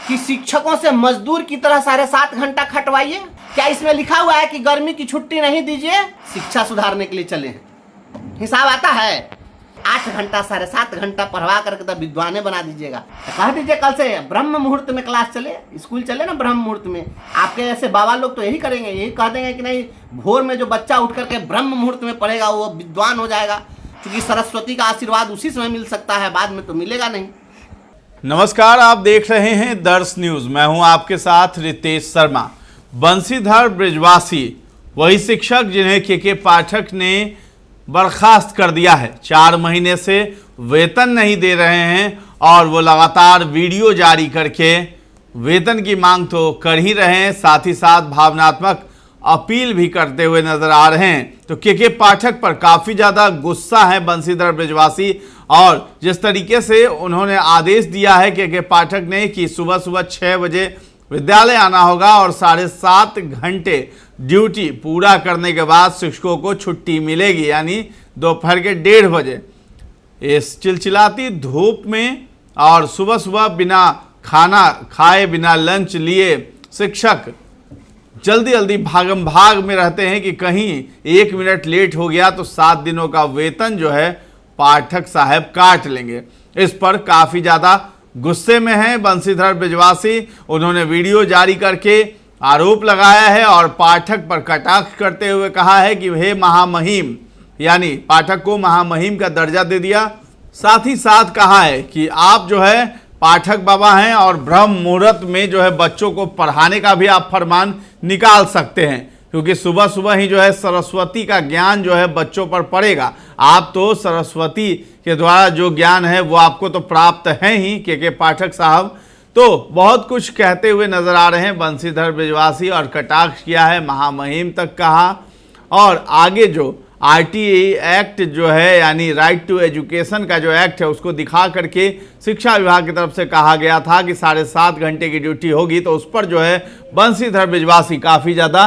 कि शिक्षकों से मजदूर की तरह 7.5 घंटा खटवाइए? क्या इसमें लिखा हुआ है कि गर्मी की छुट्टी नहीं दीजिए? शिक्षा सुधारने के लिए चले हैं, हिसाब आता है? 8 घंटा 7.5 घंटा पढ़वा करके तब विद्वाने बना दीजिएगा। तो कह दीजिए कल से ब्रह्म मुहूर्त में क्लास चले, स्कूल चले ना ब्रह्म मुहूर्त में। आपके ऐसे बाबा लोग तो यही करेंगे, यही कह देंगे कि नहीं, भोर में जो बच्चा उठ करके ब्रह्म मुहूर्त में पढ़ेगा वो विद्वान हो जाएगा, क्योंकि सरस्वती का आशीर्वाद उसी समय मिल सकता है, बाद में तो मिलेगा नहीं। नमस्कार, आप देख रहे हैं दर्श न्यूज। मैं हूं आपके साथ रितेश शर्मा। बंशीधर बृजवासी वही शिक्षक जिन्हें के पाठक ने बर्खास्त कर दिया है। 4 महीने से वेतन नहीं दे रहे हैं और वो लगातार वीडियो जारी करके वेतन की मांग तो कर ही रहे हैं, साथ ही साथ भावनात्मक अपील भी करते हुए नजर आ रहे हैं। तो के पाठक पर काफ़ी ज़्यादा गुस्सा है बंशीधर बृजवासी, और जिस तरीके से उन्होंने आदेश दिया है के पाठक ने कि सुबह 6 बजे विद्यालय आना होगा और 7.5 घंटे ड्यूटी पूरा करने के बाद शिक्षकों को छुट्टी मिलेगी, यानी दोपहर के 1:30 बजे। इस चिलचिलाती धूप में और सुबह बिना खाना खाए, बिना लंच लिए शिक्षक जल्दी जल्दी भागम भाग में रहते हैं कि कहीं 1 मिनट लेट हो गया तो 7 दिनों का वेतन जो है पाठक साहब काट लेंगे। इस पर काफ़ी ज़्यादा गुस्से में हैं बंशीधर बृजवासी। उन्होंने वीडियो जारी करके आरोप लगाया है और पाठक पर कटाक्ष करते हुए कहा है कि हे महामहिम, यानी पाठक को महामहिम का दर्जा दे दिया। साथ ही साथ कहा है कि आप जो है पाठक बाबा हैं और ब्रह्म मुहूर्त में जो है बच्चों को पढ़ाने का भी आप फरमान निकाल सकते हैं, क्योंकि सुबह ही जो है सरस्वती का ज्ञान जो है बच्चों पर पड़ेगा। आप तो सरस्वती के द्वारा जो ज्ञान है वो आपको तो प्राप्त है ही के पाठक साहब। तो बहुत कुछ कहते हुए नजर आ रहे हैं बंशीधर बृजवासी और कटाक्ष किया है, महामहिम तक कहा। और आगे जो RTI एक्ट जो है, यानी राइट टू एजुकेशन का जो एक्ट है, उसको दिखा करके शिक्षा विभाग की तरफ से कहा गया था कि 7.5 घंटे की ड्यूटी होगी, तो उस पर जो है बंशीधर बृजवासी काफ़ी ज़्यादा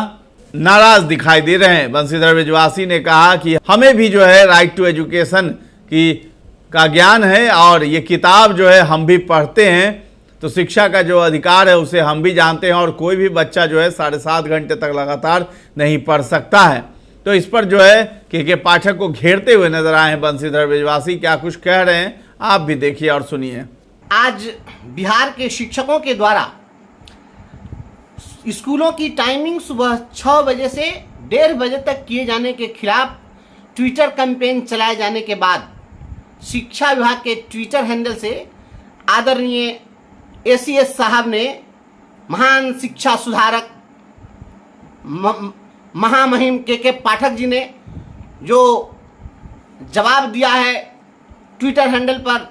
नाराज दिखाई दे रहे हैं। बंशीधर बृजवासी ने कहा कि हमें भी जो है राइट टू एजुकेशन का ज्ञान है और ये किताब जो है हम भी पढ़ते हैं, तो शिक्षा का जो अधिकार है उसे हम भी जानते हैं, और कोई भी बच्चा जो है 7.5 घंटे तक लगातार नहीं पढ़ सकता है। तो इस पर जो है के पाठक को घेरते हुए नजर आए हैं बंशीधर बृजवासी। क्या कुछ कह रहे हैं आप भी देखिए और सुनिए। आज बिहार के शिक्षकों के द्वारा स्कूलों की टाइमिंग सुबह 6 बजे से 1:30 बजे तक किए जाने के खिलाफ ट्विटर कैंपेन चलाए जाने के बाद शिक्षा विभाग के ट्विटर हैंडल से आदरणीय ACS साहब ने, महान शिक्षा सुधारक महामहिम के पाठक जी ने जो जवाब दिया है ट्विटर हैंडल पर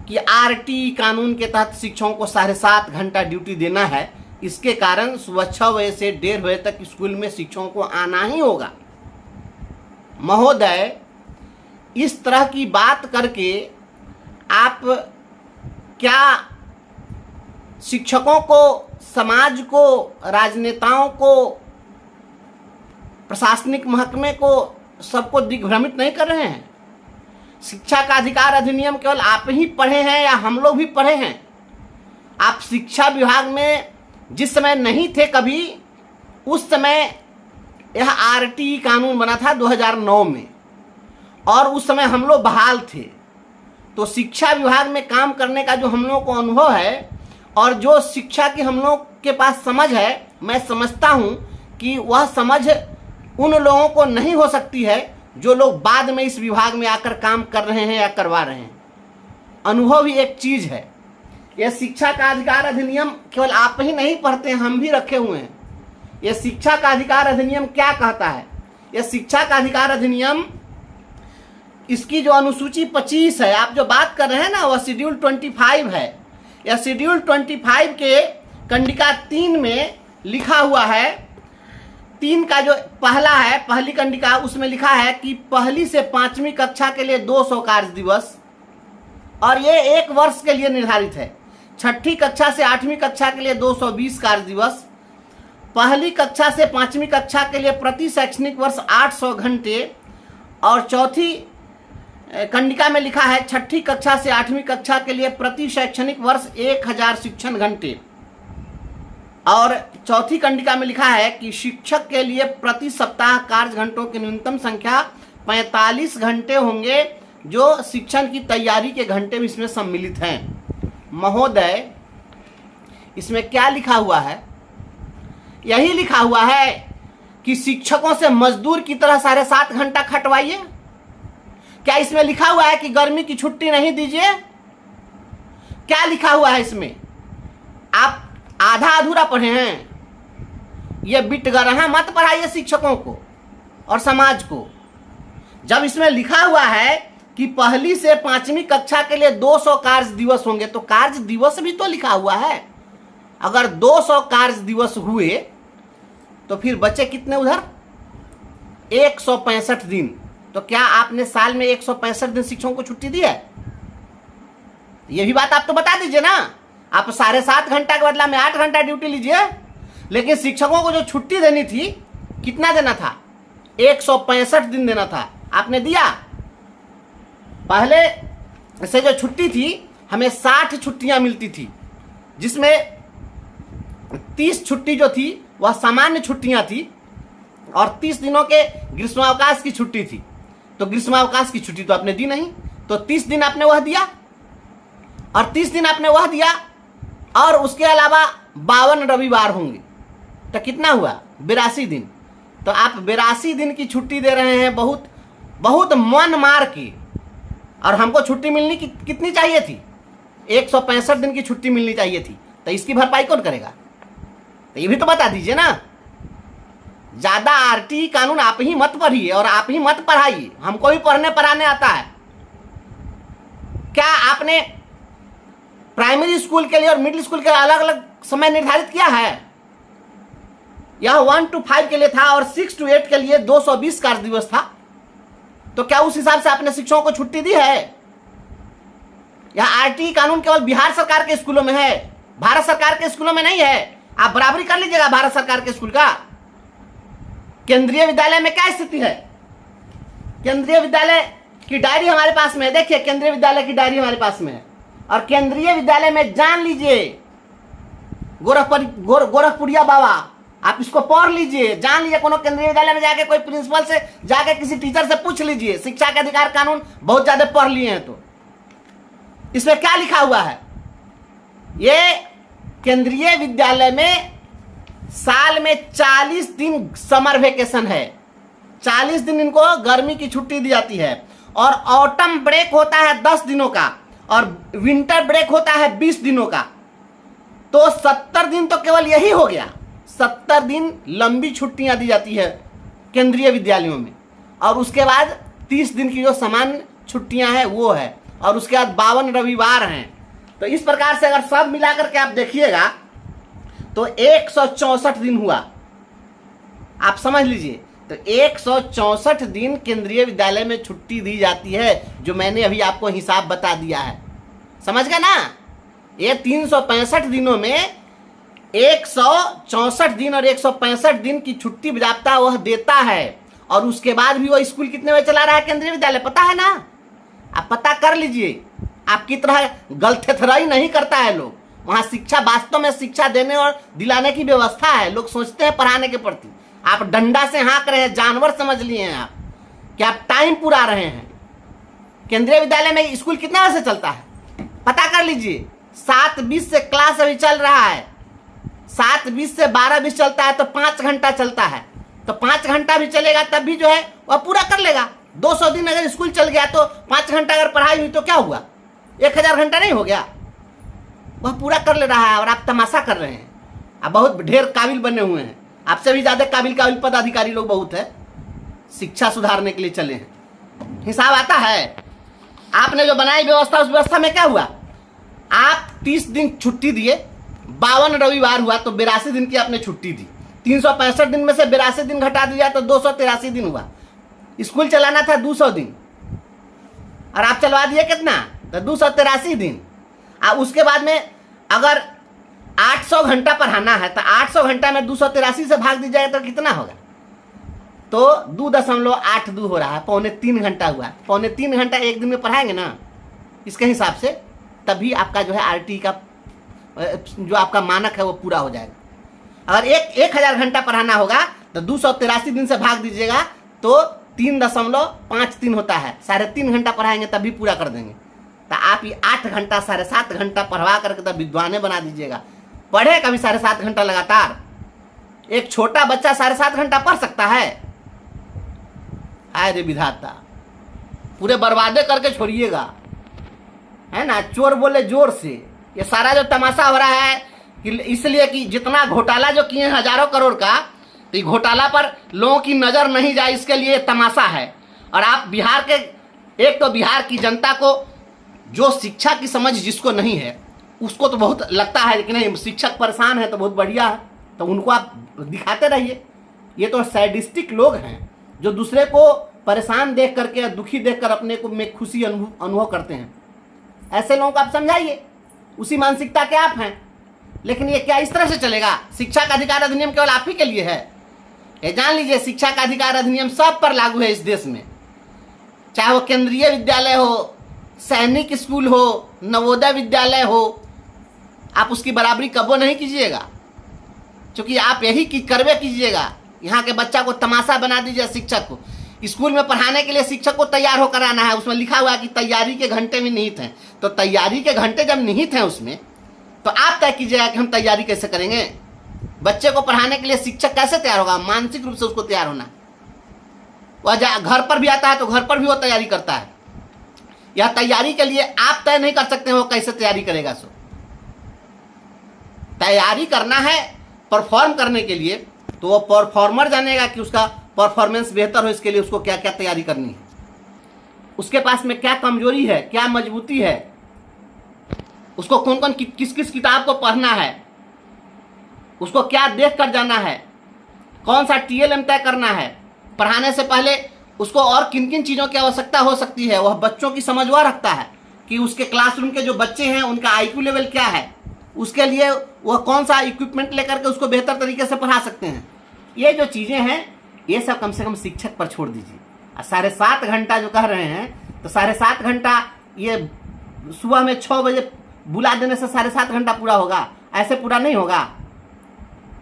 कि RTI कानून के तहत शिक्षकों को 7.5 घंटा ड्यूटी देना है, इसके कारण सुबह 6 बजे से 1:30 बजे तक स्कूल में शिक्षकों को आना ही होगा। महोदय, इस तरह की बात करके आप क्या शिक्षकों को, समाज को, राजनेताओं को, प्रशासनिक महकमे को, सबको दिग्भ्रमित नहीं कर रहे हैं? शिक्षा का अधिकार अधिनियम केवल आप ही पढ़े हैं या हम लोग भी पढ़े हैं? आप शिक्षा विभाग में जिस समय नहीं थे कभी, उस समय यह RTI कानून बना था 2009 में, और उस समय हम लोग बहाल थे। तो शिक्षा विभाग में काम करने का जो हम लोग को अनुभव है और जो शिक्षा की हम लोग के पास समझ है, मैं समझता हूँ कि वह समझ उन लोगों को नहीं हो सकती है जो लोग बाद में इस विभाग में आकर काम कर रहे हैं या करवा रहे हैं। अनुभव ही एक चीज़ है। यह शिक्षा का अधिकार अधिनियम केवल आप ही नहीं पढ़ते हैं, हम भी रखे हुए हैं। यह शिक्षा का अधिकार अधिनियम क्या कहता है? यह शिक्षा का अधिकार अधिनियम, इसकी जो अनुसूची 25 है, आप जो बात कर रहे हैं ना, वह शेड्यूल 25 है। यह शेड्यूल 25 के कंडिका 3 में लिखा हुआ है, 3 का जो पहला है, पहली कंडिका, उसमें लिखा है कि 1ली से 5वीं कक्षा के लिए 200 कार्य दिवस, और ये 1 वर्ष के लिए निर्धारित है। 6ठी कक्षा से 8वीं कक्षा के लिए 220 कार्य दिवस, 1ली कक्षा से 5वीं कक्षा के लिए प्रति शैक्षणिक वर्ष 800 घंटे, और 4थी कंडिका में लिखा है 6ठी कक्षा से 8वीं कक्षा के लिए प्रति शैक्षणिक वर्ष 1000 शिक्षण घंटे। और चौथी कंडिका में लिखा है कि शिक्षक के लिए प्रति सप्ताह कार्य घंटों की न्यूनतम संख्या 45 घंटे होंगे, जो शिक्षण की तैयारी के घंटे भी इसमें सम्मिलित हैं। महोदय, इसमें क्या लिखा हुआ है? यही लिखा हुआ है कि शिक्षकों से मजदूर की तरह 7.5 घंटा खटवाइए। क्या इसमें लिखा हुआ है कि गर्मी की छुट्टी नहीं दीजिए? क्या लिखा हुआ है इसमें? आप आधा अधूरा पढ़े हैं। ये बिटगरहा मत पढ़ाइए शिक्षकों को और समाज को। जब इसमें लिखा हुआ है कि 1ली से 5वीं कक्षा के लिए 200 कार्य दिवस होंगे, तो कार्य दिवस भी तो लिखा हुआ है। अगर 200 कार्य दिवस हुए तो फिर बचे कितने उधर? 165 दिन। तो क्या आपने साल में 165 दिन शिक्षकों को छुट्टी दी है? ये भी बात आप तो बता दीजिए ना। आप 7.5 घंटा के बदला में 8 घंटा ड्यूटी लीजिए, लेकिन शिक्षकों को जो छुट्टी देनी थी, कितना देना था? 165 दिन देना था। आपने दिया? पहले से जो छुट्टी थी, हमें 60 छुट्टियां मिलती थी, जिसमें 30 छुट्टी जो थी वह सामान्य छुट्टियां थी और 30 दिनों के ग्रीष्मावकाश की छुट्टी थी। तो ग्रीष्मावकाश की छुट्टी तो आपने दी नहीं, तो 30 दिन आपने वह दिया और 30 दिन आपने वह दिया और उसके अलावा 52 रविवार होंगे, तो कितना हुआ? 82 दिन। तो आप 82 दिन की छुट्टी दे रहे हैं, बहुत बहुत मन मार के। और हमको छुट्टी मिलनी कितनी चाहिए थी? 165 दिन की छुट्टी मिलनी चाहिए थी। तो इसकी भरपाई कौन करेगा? तो ये भी तो बता दीजिए ना। ज्यादा आरटीई कानून आप ही मत पढ़िए और आप ही मत पढ़ाइए। हमको भी पढ़ने पढ़ाने आता है। क्या आपने प्राइमरी स्कूल के लिए और मिडिल स्कूल के लिए अलग अलग समय निर्धारित किया है? यह 1 to 5 के लिए था और 6 to 8 के लिए 220 कार्य दिवस था। तो क्या उस हिसाब से आपने शिक्षकों को छुट्टी दी है? यह आरटीई कानून केवल बिहार सरकार के स्कूलों में है, भारत सरकार के स्कूलों में नहीं है। आप बराबरी कर लीजिएगा भारत सरकार के स्कूल का। केंद्रीय विद्यालय में क्या स्थिति है? केंद्रीय विद्यालय की डायरी हमारे पास में है। देखिए, केंद्रीय विद्यालय की डायरी हमारे पास में है। और केंद्रीय विद्यालय में जान लीजिए, गोरखपुरिया बाबा, आप इसको पढ़ लीजिए, जान लीजिए। कोनो केंद्रीय विद्यालय में जाके कोई प्रिंसिपल से जाके किसी टीचर से पूछ लीजिए। शिक्षा के अधिकार कानून बहुत ज्यादा पढ़ लिए हैं तो इसमें क्या लिखा हुआ है? ये केंद्रीय विद्यालय में साल में 40 दिन समर वेकेशन है। 40 दिन इनको गर्मी की छुट्टी दी जाती है और ऑटम ब्रेक होता है 10 दिनों का और विंटर ब्रेक होता है 20 दिनों का। तो 70 दिन तो केवल यही हो गया। 70 दिन लंबी छुट्टियां दी जाती है केंद्रीय विद्यालयों में और उसके बाद 30 दिन की जो सामान्य छुट्टियां हैं वो है और उसके बाद 52 रविवार हैं। तो इस प्रकार से अगर सब मिलाकर के आप देखिएगा तो 164 दिन हुआ। आप समझ लीजिए, तो 164 दिन केंद्रीय विद्यालय में छुट्टी दी जाती है, जो मैंने अभी आपको हिसाब बता दिया है। समझ गए ना? ये 365 दिनों में 164 दिन और 165 दिन की छुट्टी बजाता वह देता है और उसके बाद भी वह स्कूल कितने बजे चला रहा है केंद्रीय विद्यालय, पता है ना? आप पता कर लीजिए। आपकी तरह गलथेथराई नहीं करता है लोग। वहाँ शिक्षा, वास्तव में शिक्षा देने और दिलाने की व्यवस्था है। लोग सोचते हैं पढ़ाने के प्रति। आप डंडा से हाँक रहे हैं, जानवर समझ लिए हैं आप कि आप टाइम पुरा रहे हैं। केंद्रीय विद्यालय में स्कूल कितना बजे से चलता है पता कर लीजिए। 7:20 से क्लास अभी चल रहा है, 7:20 से 12:20 चलता है, तो 5 घंटा चलता है। तो 5 घंटा भी चलेगा तब भी जो है वह पूरा कर लेगा। 200 दिन अगर स्कूल चल गया तो 5 घंटा अगर पढ़ाई हुई तो क्या हुआ? 1000 घंटा नहीं हो गया? वह पूरा कर ले रहा है और आप तमाशा कर रहे हैं। आप बहुत ढेर काबिल बने हुए हैं। आपसे भी ज्यादा काबिल पदाधिकारी लोग बहुत है, शिक्षा सुधारने के लिए चले हैं। हिसाब आता है। आपने जो बनाई व्यवस्था, उस व्यवस्था में क्या हुआ? आप 30 दिन छुट्टी दिए, 52 रविवार हुआ, तो 82 दिन की आपने छुट्टी दी। 365 दिन में से 82 दिन घटा दिया तो 283 दिन हुआ। स्कूल चलाना था 200 दिन और आप चलवा दिए कितना? तो 283 दिन। अब उसके बाद में अगर 800 घंटा पढ़ाना है तो 800 घंटा में 283 से भाग दीजिएगा तो कितना होगा? तो 2.82 हो रहा है, 2.25 घंटा हुआ। 2.25 घंटा एक दिन में पढ़ाएंगे ना इसके हिसाब से, तभी आपका जो है आरटी का जो आपका मानक है वो पूरा हो जाएगा। अगर 1000 घंटा पढ़ाना होगा तो 283 दिन से भाग दीजिएगा तो 3.53 होता है। 3.5 घंटा पढ़ाएंगे तभी पूरा कर देंगे। तो आप ये 8 घंटा 7.5 घंटा पढ़वा करके तब विद्वाने बना दीजिएगा। पढ़े कभी 7.5 घंटा लगातार? एक छोटा बच्चा 7.5 घंटा पढ़ सकता है? हाय रे विधाता, पूरे बर्बादे करके छोड़िएगा, है ना। चोर बोले जोर से। ये सारा जो तमाशा हो रहा है कि इसलिए कि जितना घोटाला जो किए हैं हजारों करोड़ का, तो घोटाला पर लोगों की नजर नहीं जाए, इसके लिए तमाशा है। और आप बिहार के, एक तो बिहार की जनता को जो शिक्षा की समझ जिसको नहीं है उसको तो बहुत लगता है कि नहीं शिक्षक परेशान है तो बहुत बढ़िया है, तो उनको आप दिखाते रहिए। ये तो सैडिस्टिक लोग हैं जो दूसरे को परेशान देख करके, दुखी देखकर अपने को में खुशी अनुभव करते हैं। ऐसे लोगों को आप समझाइए, उसी मानसिकता के आप हैं। लेकिन ये क्या इस तरह से चलेगा? शिक्षा का अधिकार अधिनियम केवल आप ही के लिए है, ये जान लीजिए। शिक्षा का अधिकार अधिनियम सब पर लागू है इस देश में, चाहे वो केंद्रीय विद्यालय हो, सैनिक स्कूल हो, नवोदय विद्यालय हो। आप उसकी बराबरी कबो नहीं कीजिएगा, क्योंकि आप यही करवे कीजिएगा। यहाँ के बच्चा को तमाशा बना दीजिए। शिक्षक को स्कूल में पढ़ाने के लिए शिक्षक को तैयार होकर आना है, उसमें लिखा हुआ है कि तैयारी के घंटे में निहित हैं। तो तैयारी के घंटे जब निहित हैं उसमें, तो आप तय कीजिएगा कि हम तैयारी कैसे करेंगे। बच्चे को पढ़ाने के लिए शिक्षक कैसे तैयार होगा? मानसिक रूप से उसको तैयार होना। वह घर पर भी आता है तो घर पर भी वो तैयारी करता है। यह तैयारी के लिए आप तय नहीं कर सकते वो कैसे तैयारी करेगा। सो तैयारी करना है परफॉर्म करने के लिए, तो वो परफॉर्मर जानेगा कि उसका परफॉर्मेंस बेहतर हो, इसके लिए उसको क्या क्या तैयारी करनी है, उसके पास में क्या कमजोरी है, क्या मजबूती है, उसको कौन कौन किस किस किताब को पढ़ना है, उसको क्या देख कर जाना है, कौन सा TLM तय करना है। पढ़ाने से पहले उसको और किन किन चीज़ों की आवश्यकता हो सकती है, वह बच्चों की समझ वह रखता है कि उसके क्लासरूम के जो बच्चे हैं उनका IQ लेवल क्या है, उसके लिए वह कौन सा इक्विपमेंट लेकर के उसको बेहतर तरीके से पढ़ा सकते हैं। ये जो चीज़ें हैं ये सब कम से कम शिक्षक पर छोड़ दीजिए। 7.5 घंटा जो कह रहे हैं, तो 7.5 घंटा ये सुबह में 6 बजे बुला देने से 7.5 घंटा पूरा होगा? ऐसे पूरा नहीं होगा।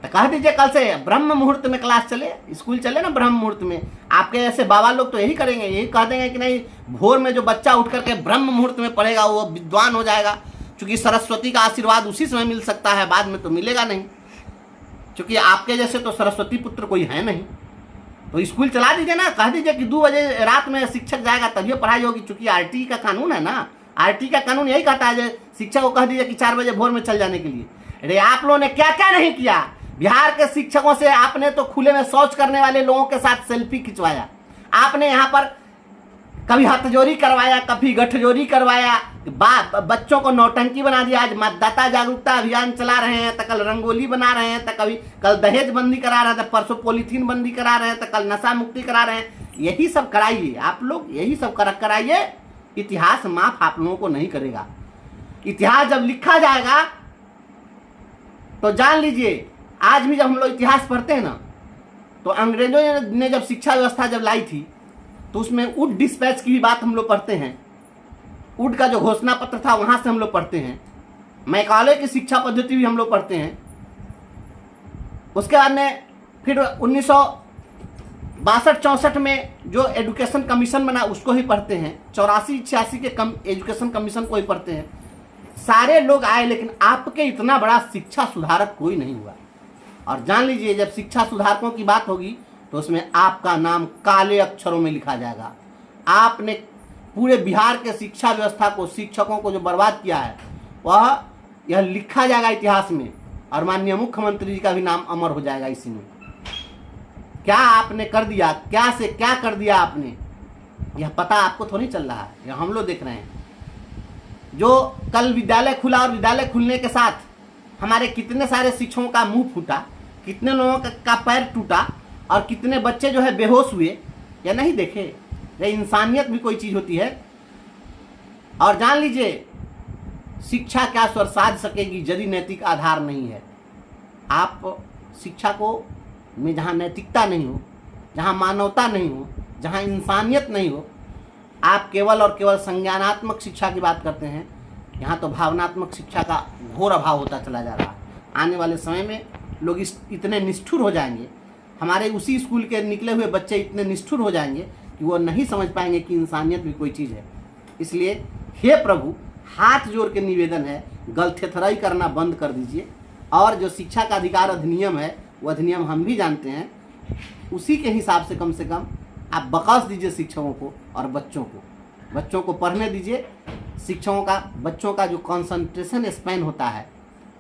तो कह दीजिए कल से ब्रह्म मुहूर्त में क्लास चले, स्कूल चले ना ब्रह्म मुहूर्त में। आपके ऐसे बाबा लोग तो यही करेंगे, यही कह देंगे कि नहीं भोर में जो बच्चा उठ करके ब्रह्म मुहूर्त में पढ़ेगा वो विद्वान हो जाएगा, क्योंकि सरस्वती का आशीर्वाद उसी समय मिल सकता है, बाद में तो मिलेगा नहीं, क्योंकि आपके जैसे तो सरस्वती पुत्र कोई है नहीं। तो स्कूल चला दीजिए ना, कह दीजिए कि 2 बजे रात में शिक्षक जाएगा तभी पढ़ाई होगी, क्योंकि RT का कानून है ना। RT का कानून यही कहता है, शिक्षक को कह दीजिए कि 4 बजे भोर में चल जाने के लिए। अरे आप लोगों ने क्या क्या नहीं किया। बिहार के शिक्षकों से आपने तो खुले में शौच करने वाले लोगों के साथ सेल्फी खिंचवाया, आपने यहाँ पर कभी हथजोरी करवाया, कभी गठजोरी करवाया, बच्चों को नौटंकी बना दिया। आज मतदाता जागरूकता अभियान चला रहे हैं तो कल रंगोली बना रहे हैं, तो कल दहेज बंदी करा रहे हैं, तो परसों पॉलीथीन बंदी करा रहे हैं, तो कल नशा मुक्ति करा रहे हैं। यही सब कराइए आप लोग, यही सब कराइए। इतिहास माफ आप लोगों को नहीं करेगा। इतिहास जब लिखा जाएगा तो जान लीजिए, आज भी जब हम लोग इतिहास पढ़ते हैं ना, तो अंग्रेजों ने जब शिक्षा व्यवस्था जब लाई थी तो उसमें वुड डिस्पैच की भी बात हम लोग पढ़ते हैं। वुड का जो घोषणा पत्र था वहां से हम लोग पढ़ते हैं। मैकाले की शिक्षा पद्धति भी हम लोग पढ़ते हैं। उसके बाद में फिर 1962-64 में जो एजुकेशन कमीशन बना उसको ही पढ़ते हैं। 84-86 के एजुकेशन कमीशन को ही पढ़ते हैं। सारे लोग आए, लेकिन आपके इतना बड़ा शिक्षा सुधारक कोई नहीं हुआ। और जान लीजिए जब शिक्षा सुधारकों की बात होगी तो उसमें आपका नाम काले अक्षरों में लिखा जाएगा। आपने पूरे बिहार के शिक्षा व्यवस्था को, शिक्षकों को जो बर्बाद किया है वह यह लिखा जाएगा इतिहास में, और माननीय मुख्यमंत्री जी का भी नाम अमर हो जाएगा इसी में। क्या आपने कर दिया, क्या से क्या कर दिया आपने, यह पता आपको थोड़ी चल रहा है, यह हम लोग देख रहे हैं। जो कल विद्यालय खुला और विद्यालय खुलने के साथ हमारे कितने सारे शिक्षकों का मुंह फूटा, कितने लोगों का पैर टूटा, और कितने बच्चे जो है बेहोश हुए, या नहीं देखे। ये इंसानियत भी कोई चीज़ होती है। और जान लीजिए शिक्षा क्या स्वर साध सकेगी यदि नैतिक आधार नहीं है। आप शिक्षा को में जहाँ नैतिकता नहीं हो जहाँ मानवता नहीं हो, जहाँ इंसानियत नहीं हो, आप केवल और केवल संज्ञानात्मक शिक्षा की बात करते हैं। यहाँ तो भावनात्मक शिक्षा का घोर अभाव होता चला जा रहा है। आने वाले समय में लोग इतने निष्ठुर हो जाएंगे, हमारे उसी स्कूल के निकले हुए बच्चे इतने निष्ठुर हो जाएंगे कि वो नहीं समझ पाएंगे कि इंसानियत भी कोई चीज़ है। इसलिए हे प्रभु, हाथ जोड़ के निवेदन है, गलथेथराई करना बंद कर दीजिए। और जो शिक्षा का अधिकार अधिनियम है, वो अधिनियम हम भी जानते हैं, उसी के हिसाब से कम आप बकस दीजिए शिक्षकों को और बच्चों को पढ़ने दीजिए। बच्चों का जो कंसंट्रेशन स्पैन होता है,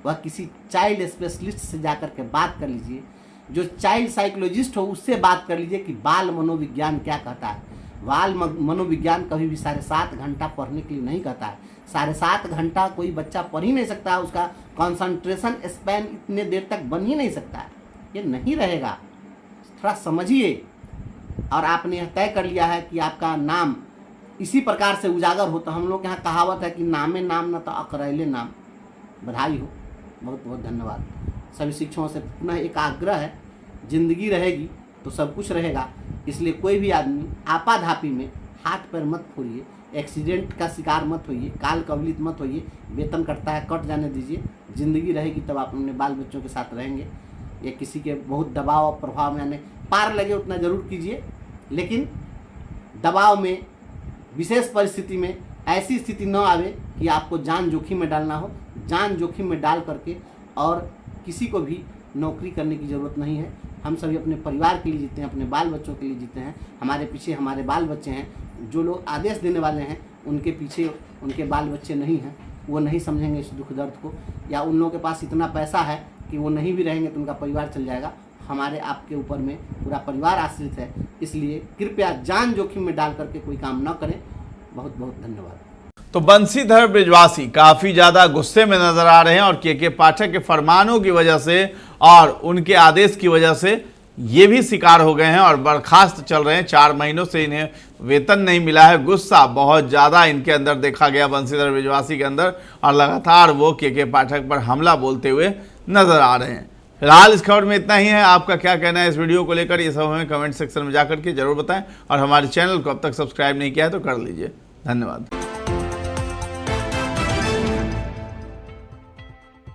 वह किसी चाइल्ड स्पेशलिस्ट से जाकर के बात कर लीजिए, जो चाइल्ड साइकोलॉजिस्ट हो उससे बात कर लीजिए कि बाल मनोविज्ञान क्या कहता है। बाल मनोविज्ञान कभी भी 7.5 घंटा पढ़ने के लिए नहीं कहता है। 7.5 घंटा कोई बच्चा पढ़ ही नहीं सकता, उसका कंसंट्रेशन स्पैन इतने देर तक बन ही नहीं सकता है। ये नहीं रहेगा, थोड़ा समझिए। और आपने यह तय कर लिया है कि आपका नाम इसी प्रकार से उजागर होता। हम लोग के यहाँ कहावत है कि नामे नाम न तो अकरैले नाम। बधाई हो, बहुत बहुत धन्यवाद। सभी शिक्षकों से पुनः एक आग्रह है, जिंदगी रहेगी तो सब कुछ रहेगा। इसलिए कोई भी आदमी आपाधापी में हाथ पैर मत फोड़िए, एक्सीडेंट का शिकार मत होइए, काल कवलित मत होइए। वेतन कटता है, कट जाने दीजिए। जिंदगी रहेगी तब आप अपने बाल बच्चों के साथ रहेंगे। ये किसी के बहुत दबाव और प्रभाव में आने पार लगे उतना ज़रूर कीजिए, लेकिन दबाव में, विशेष परिस्थिति में ऐसी स्थिति न आवे कि आपको जान जोखिम में डालना हो। जान जोखिम में डाल करके और किसी को भी नौकरी करने की ज़रूरत नहीं है। हम सभी अपने परिवार के लिए जीते हैं, अपने बाल बच्चों के लिए जीते हैं। हमारे पीछे हमारे बाल बच्चे हैं। जो लोग आदेश देने वाले हैं उनके पीछे उनके बाल बच्चे नहीं हैं, वो नहीं समझेंगे इस दुख दर्द को, या उन लोगों के पास इतना पैसा है कि वो नहीं भी रहेंगे तो उनका परिवार चल जाएगा। हमारे आपके ऊपर में पूरा परिवार आश्रित है। इसलिए कृपया जान जोखिम में डाल करके कोई काम न करें। बहुत बहुत धन्यवाद। तो बंशीधर बृजवासी काफी ज्यादा गुस्से में नजर आ रहे हैं और के पाठक के फरमानों की वजह से और उनके आदेश की वजह से ये भी शिकार हो गए हैं और बर्खास्त चल रहे हैं। 4 महीनों से इन्हें वेतन नहीं मिला है। गुस्सा बहुत ज्यादा इनके अंदर देखा गया, बंशीधर बृजवासी के अंदर, और लगातार वो के पाठक पर हमला बोलते हुए नजर आ रहे हैं। फिलहाल इस खबर में इतना ही है। आपका क्या कहना है इस वीडियो को लेकर, ये सब हमें कमेंट सेक्शन में जाकर के जरूर बताएं और हमारे चैनल को अब तक सब्सक्राइब नहीं किया है तो कर लीजिए। धन्यवाद।